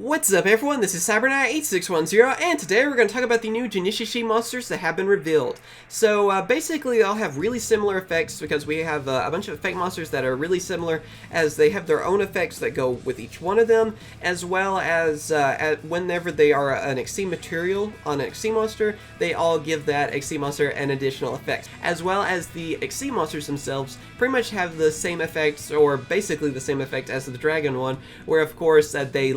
What's up everyone, this is CyberKnight8610, and today we're going to talk about the new Juunishishi monsters that have been revealed. So basically they'll have really similar effects because we have a bunch of effect monsters that are really similar, as they have their own effects that go with each one of them, as well as whenever they are an Extreme material on an Extreme monster, they all give that Extreme monster an additional effect. As well as the Extreme monsters themselves pretty much have the same effects, or basically the same effect as the dragon one, where of course they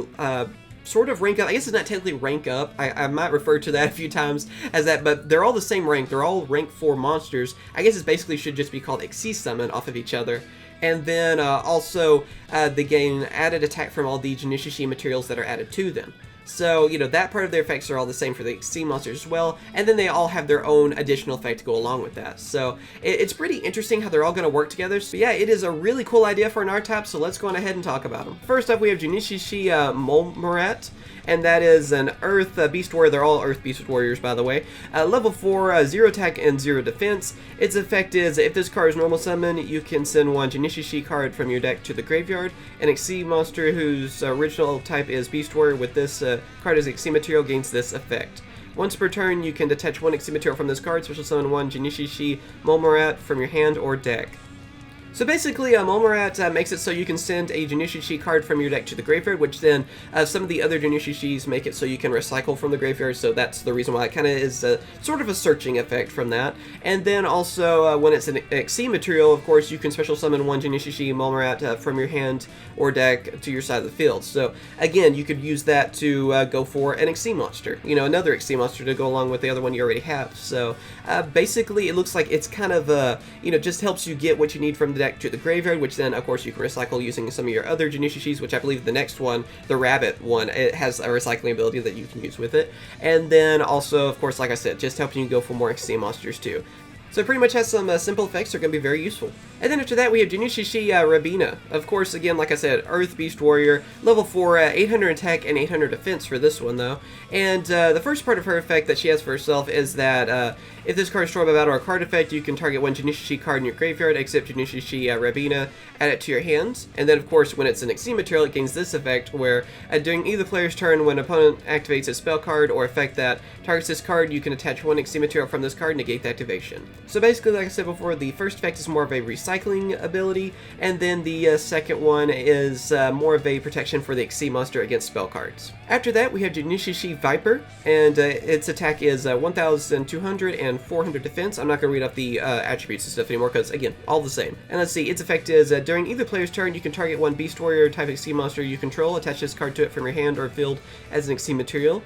sort of rank up. I guess it's not technically rank up. I might refer to that a few times as that, but they're all the same rank. They're all rank 4 monsters. I guess it basically should just be called Exi Summon off of each other. And then also they gain added attack from all the Juunishishi materials that are added to them. So, you know, that part of their effects are all the same for the Extreme monsters as well, and then they all have their own additional effect to go along with that. So, it's pretty interesting how they're all going to work together. So yeah, it is a really cool idea for an archetype, so let's go on ahead and talk about them. First up, we have Juunishishi Molmarat, and that is an Earth Beast Warrior. They're all Earth Beast Warriors, by the way. Level 4, 0 attack and 0 defense. Its effect is, if this card is normal summon, you can send one Juunishishi card from your deck to the graveyard. An Exi monster whose original type is Beast Warrior with this card as Exi material gains this effect. Once per turn, you can detach one Exi material from this card, special summon one Juunishishi Molmarat from your hand or deck. So basically, Molmarat makes it so you can send a Juunishishi card from your deck to the graveyard, which then some of the other Juunishishis make it so you can recycle from the graveyard, so that's the reason why it kind of is sort of a searching effect from that. And then also, when it's an Exi material, of course, you can special summon one Juunishishi Molmarat from your hand or deck to your side of the field. So again, you could use that to go for an Exi monster, you know, another Exi monster to go along with the other one you already have. So basically, it looks like it's kind of, you know, just helps you get what you need from the deck to the graveyard, which then of course you can recycle using some of your other Juunishishis, which I believe the next one, the rabbit one, it has a recycling ability that you can use with it. And then also, of course, like I said, just helping you go for more Extreme monsters too. So it pretty much has some simple effects that are going to be very useful. And then after that, we have Juunishishi Rabina. Of course, again, like I said, Earth Beast Warrior, level 4, 800 attack and 800 defense for this one, though. And the first part of her effect that she has for herself is that if this card is destroyed by battle or card effect, you can target one Juunishishi card in your graveyard, except Juunishishi Rabina, add it to your hands. And then, of course, when it's an Extreme material, it gains this effect, where during either player's turn, when an opponent activates a spell card or effect that targets this card, you can attach one Extreme material from this card and negate the activation. So basically, like I said before, the first effect is more of a recycling ability, and then the second one is more of a protection for the Extreme monster against spell cards. After that, we have Juunishishi Viper, and its attack is 1,200 and 400 defense. I'm not going to read off the attributes and stuff anymore, because, again, all the same. And let's see, its effect is, during either player's turn, you can target one Beast Warrior type Extreme monster you control, attach this card to it from your hand or field as an Extreme material.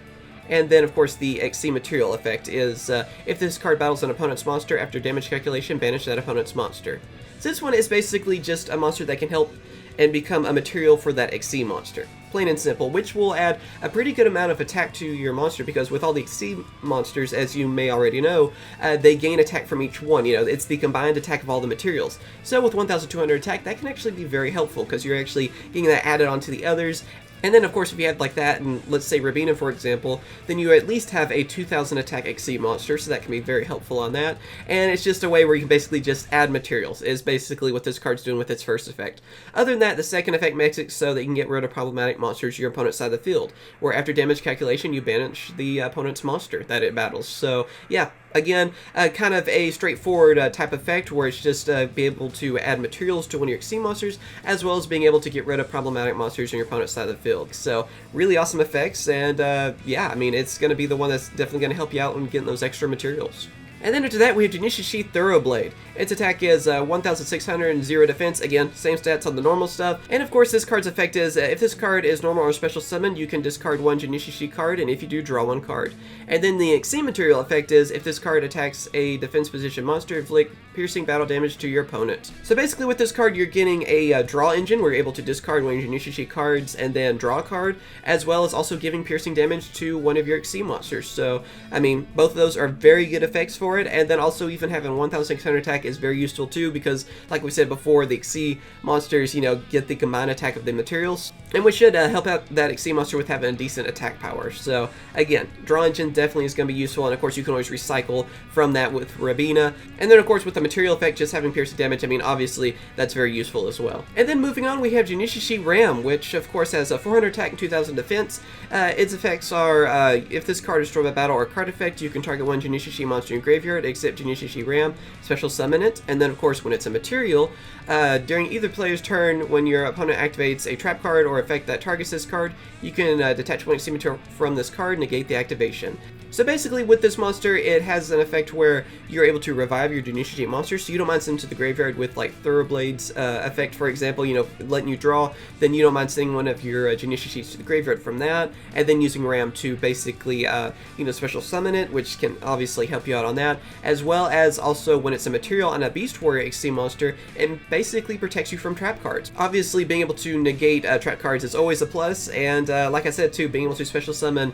And then, of course, the Exi material effect is, if this card battles an opponent's monster, after damage calculation, banish that opponent's monster. So this one is basically just a monster that can help and become a material for that Exi monster. Plain and simple, which will add a pretty good amount of attack to your monster, because with all the Exi monsters, as you may already know, they gain attack from each one. You know, it's the combined attack of all the materials. So with 1,200 attack, that can actually be very helpful, because you're actually getting that added onto the others. And then, of course, if you had like that, and let's say Rabina, for example, then you at least have a 2,000 attack Exi monster, so that can be very helpful on that. And it's just a way where you can basically just add materials, is basically what this card's doing with its first effect. Other than that, the second effect makes it so that you can get rid of problematic monsters your opponent's side of the field, where after damage calculation, you banish the opponent's monster that it battles. So, yeah. Again, kind of a straightforward type effect, where it's just be able to add materials to one of your Extreme monsters, as well as being able to get rid of problematic monsters on your opponent's side of the field. So, really awesome effects, and yeah, I mean, it's going to be the one that's definitely going to help you out when getting those extra materials. And then after that, we have Juunishishi Thoroughblade. Its attack is 1,600 and 0 defense. Again, same stats on the normal stuff. And of course, this card's effect is, if this card is normal or special summoned, you can discard one Juunishishi card, and if you do, draw one card. And then the Exi material effect is, if this card attacks a defense position monster, inflict piercing battle damage to your opponent. So basically with this card, you're getting a draw engine where you're able to discard one of your Juunishishi cards and then draw a card, as well as also giving piercing damage to one of your Exi monsters. So, I mean, both of those are very good effects for it, and then also even having 1,600 attack is very useful too, because like we said before, the Exi monsters, you know, get the combined attack of the materials, and which should help out that Xyz monster with having a decent attack power. So again, Draw Engine definitely is going to be useful, and of course you can always recycle from that with Rabina. And then of course with the material effect, just having piercing damage, I mean obviously that's very useful as well. And then moving on, we have Juunishishi Ram, which of course has a 400 attack and 2000 defense. Its effects are, if this card is destroyed by battle or card effect, you can target one Juunishishi monster in your graveyard, except Juunishishi Ram, special summon it. And then of course when it's a material, during either player's turn, when your opponent activates a trap card or effect that targets this card, you can detach one Xyz material from this card, negate the activation. So basically with this monster, it has an effect where you're able to revive your Juunishishi monsters, so you don't mind sending them to the graveyard with like Thoroughblade's effect, for example, you know, letting you draw, then you don't mind sending one of your Juunishishis to the graveyard from that, and then using Ram to basically, you know, special summon it, which can obviously help you out on that, as well as also when it's a material on a Beast Warrior Xyz monster, it basically protects you from trap cards. Obviously being able to negate trap cards is always a plus, and like I said too, being able to special summon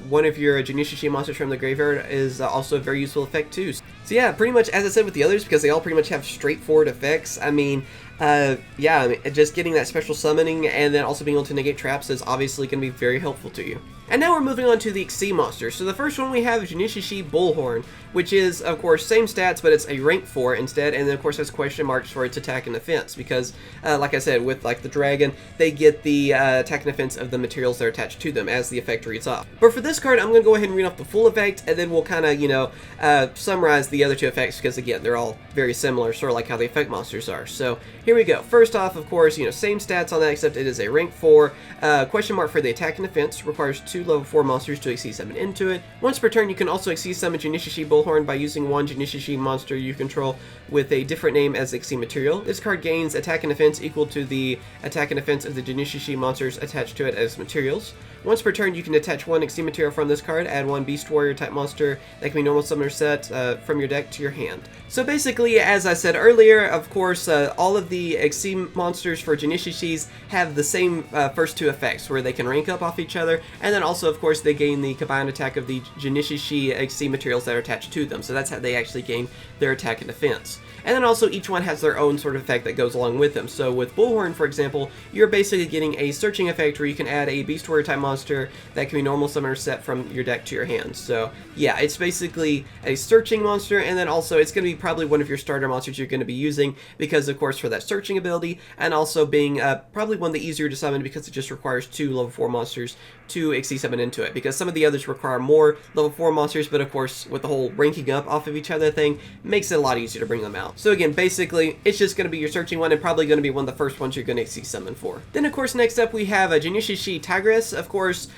one of your Juunishishi monsters from the graveyard is also a very useful effect too. So yeah, pretty much as I said with the others, because they all pretty much have straightforward effects, I mean, yeah, I mean, just getting that special summoning and then also being able to negate traps is obviously going to be very helpful to you. And now we're moving on to the Xyz monsters. So the first one we have is Juunishishi Bullhorn, which is, of course, same stats, but it's a rank 4 instead, and then, of course, has question marks for its attack and defense, because, like I said, with, like, the dragon, they get the attack and defense of the materials that are attached to them as the effect reads off. But for this card, I'm going to go ahead and read off the full effect, and then we'll kind of, you know, summarize the other two effects, because, again, they're all very similar, sort of like how the effect monsters are. So, here we go. First off, of course, you know, same stats on that, except it is a rank 4, question mark for the attack and defense, requires 2 level 4 monsters to Xyz summon into it. Once per turn, you can also Xyz summon Juunishishi Bullhorn by using one Juunishishi monster you control with a different name as Xyz material. This card gains attack and defense equal to the attack and defense of the Juunishishi monsters attached to it as materials. Once per turn, you can detach one Xyz material from this card, add one Beast Warrior type monster that can be normal summoner set from your deck to your hand. So basically, as I said earlier, of course, all of the Xyz monsters for Juunishishis have the same first two effects, where they can rank up off each other, and then also, of course, they gain the combined attack of the Juunishishi Xyz materials that are attached to them. So that's how they actually gain their attack and defense. And then also each one has their own sort of effect that goes along with them. So with Bullhorn, for example, you're basically getting a searching effect where you can add a Beast Warrior type monster that can be normal summoner set from your deck to your hand. So yeah, it's basically a searching monster, and then also it's going to be probably one of your starter monsters you're going to be using because, of course, for that searching ability, and also being probably one of the easier to summon because it just requires 2 level 4 monsters to Xyz summon into it, because some of the others require more level 4 monsters, but of course with the whole ranking up off of each other thing, makes it a lot easier to bring them out. So again, basically it's just going to be your searching one, and probably going to be one of the first ones you're going to Xyz summon for. Then of course next up we have a Juunishishi Tigress. Of course,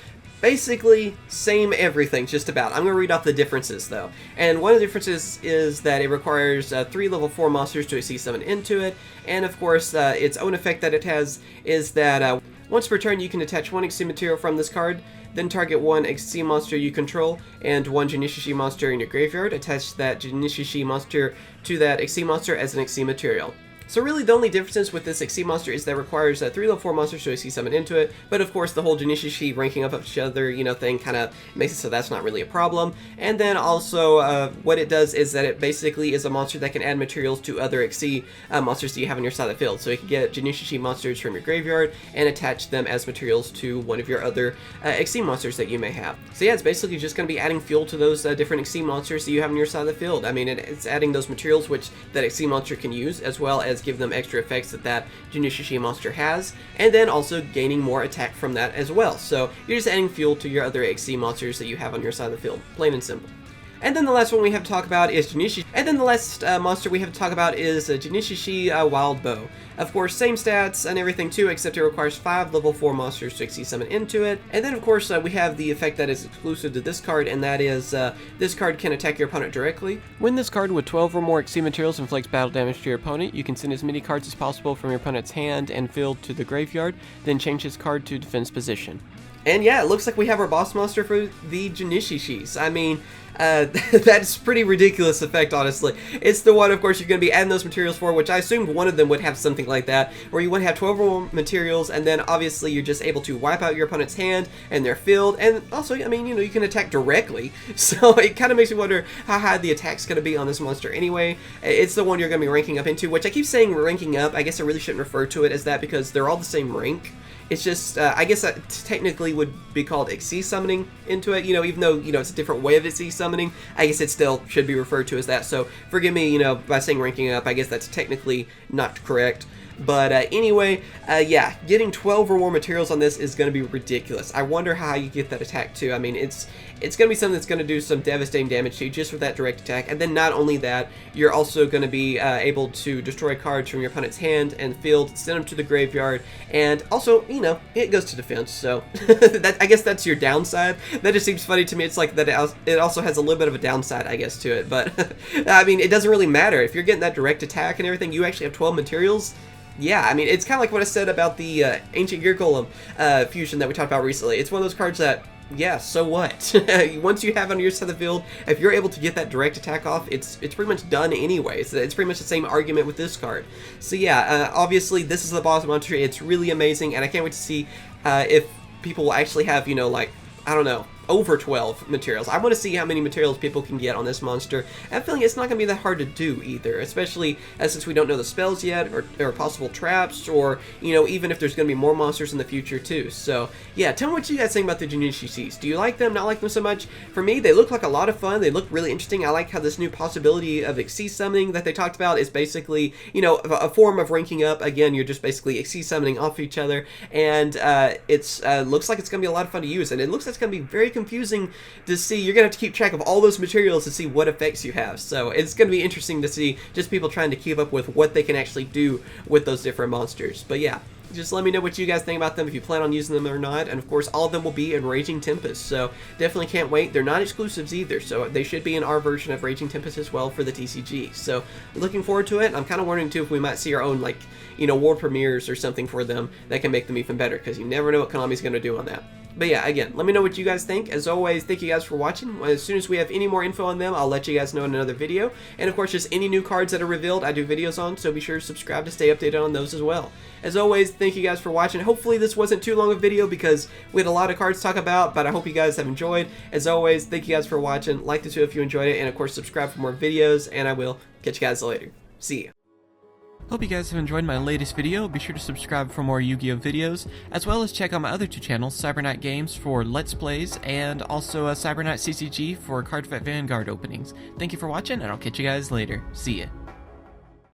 basically same everything, just about. I'm going to read off the differences though. And one of the differences is that it requires 3 level 4 monsters to Xyz summon into it, and of course its own effect that it has is that once per turn you can attach one Xyz material from this card, then target one Xyz monster you control and one Juunishishi monster in your graveyard. Attach that Juunishishi monster to that Xyz monster as an Xyz material. So really the only difference with this Xyz monster is that it requires 3 level 4 monsters to Xyz summon into it, but of course the whole Juunishishi ranking up of each other, you know, thing kind of makes it so that's not really a problem. And then also what it does is that it basically is a monster that can add materials to other Xyz monsters that you have on your side of the field. So you can get Juunishishi monsters from your graveyard and attach them as materials to one of your other Xyz monsters that you may have. So yeah, it's basically just going to be adding fuel to those different Xyz monsters that you have on your side of the field. I mean, it's adding those materials which that Xyz monster can use, as well as give them extra effects that Juunishishi monster has, and then also gaining more attack from that as well. So you're just adding fuel to your other Xyz monsters that you have on your side of the field, plain and simple. And then the last one we have to talk about is Juunishishi. And then the last monster we have to talk about is Juunishishi Wild Bow. Of course, same stats and everything too, except it requires 5 level 4 monsters to Xyz summon into it. And then of course we have the effect that is exclusive to this card, and that is this card can attack your opponent directly. When this card with 12 or more Xyz materials inflicts battle damage to your opponent, you can send as many cards as possible from your opponent's hand and field to the graveyard, then change this card to defense position. And yeah, it looks like we have our boss monster for the Juunishishis. I mean, That's pretty ridiculous effect, honestly. It's the one, of course, you're going to be adding those materials for, which I assumed one of them would have something like that, where you would have 12 or more materials, and then obviously you're just able to wipe out your opponent's hand, and they're filled, and also, I mean, you know, you can attack directly, so it kind of makes me wonder how high the attack's going to be on this monster anyway. It's the one you're going to be ranking up into, which I keep saying ranking up. I guess I really shouldn't refer to it as that because they're all the same rank. It's just, I guess that technically would be called Xyz summoning into it, you know, even though, you know, it's a different way of Xyz summoning, I guess it still should be referred to as that, so forgive me, you know, by saying ranking up, I guess that's technically not correct. But anyway, yeah, getting 12 or more materials on this is going to be ridiculous. I wonder how you get that attack too. I mean, it's going to be something that's going to do some devastating damage to you just with that direct attack. And then not only that, you're also going to be able to destroy cards from your opponent's hand and field, send them to the graveyard, and also, you know, it goes to defense. So I guess that's your downside. That just seems funny to me. It's like that it also has a little bit of a downside, I guess, to it. But I mean, it doesn't really matter. If you're getting that direct attack and everything, you actually have 12 materials. Yeah, I mean, it's kind of like what I said about the Ancient Gear Golem fusion that we talked about recently. It's one of those cards that, yeah, so what? Once you have it on your side of the field, if you're able to get that direct attack off, it's pretty much done anyway. So it's pretty much the same argument with this card. So yeah, obviously this is the boss monster. It's really amazing, and I can't wait to see if people will actually have, you know, like, I don't know, over 12 materials. I want to see how many materials people can get on this monster. I'm feeling it's not going to be that hard to do either, especially since we don't know the spells yet, or possible traps, or, you know, even if there's going to be more monsters in the future too. So yeah, tell me what you guys think about the Juunishishis. Do you like them, not like them so much? For me, they look like a lot of fun. They look really interesting. I like how this new possibility of Xyz summoning that they talked about is basically, you know, a form of ranking up. Again, you're just basically Xyz summoning off each other, and it's looks like it's going to be a lot of fun to use, and it looks like it's going to be very confusing to see. You're gonna have to keep track of all those materials to see what effects you have, so it's gonna be interesting to see just people trying to keep up with what they can actually do with those different monsters. But yeah, just let me know what you guys think about them, if you plan on using them or not, and of course all of them will be in Raging Tempest, so definitely can't wait. They're not exclusives either, so they should be in our version of Raging Tempest as well for the TCG, so looking forward to it. I'm kind of wondering too if we might see our own, like, you know, world premieres or something for them that can make them even better, because you never know what Konami's gonna do on that. But yeah, again, let me know what you guys think. As always, thank you guys for watching. As soon as we have any more info on them, I'll let you guys know in another video. And of course, just any new cards that are revealed, I do videos on, so be sure to subscribe to stay updated on those as well. As always, thank you guys for watching. Hopefully this wasn't too long a video because we had a lot of cards to talk about, but I hope you guys have enjoyed. As always, thank you guys for watching. Like this video if you enjoyed it, and of course, subscribe for more videos, and I will catch you guys later. See ya. Hope you guys have enjoyed my latest video. Be sure to subscribe for more Yu-Gi-Oh videos, as well as check out my other two channels, CyberKnight Games for Let's Plays, and also CyberKnight CCG for Card Fight Vanguard openings. Thank you for watching, and I'll catch you guys later. See ya.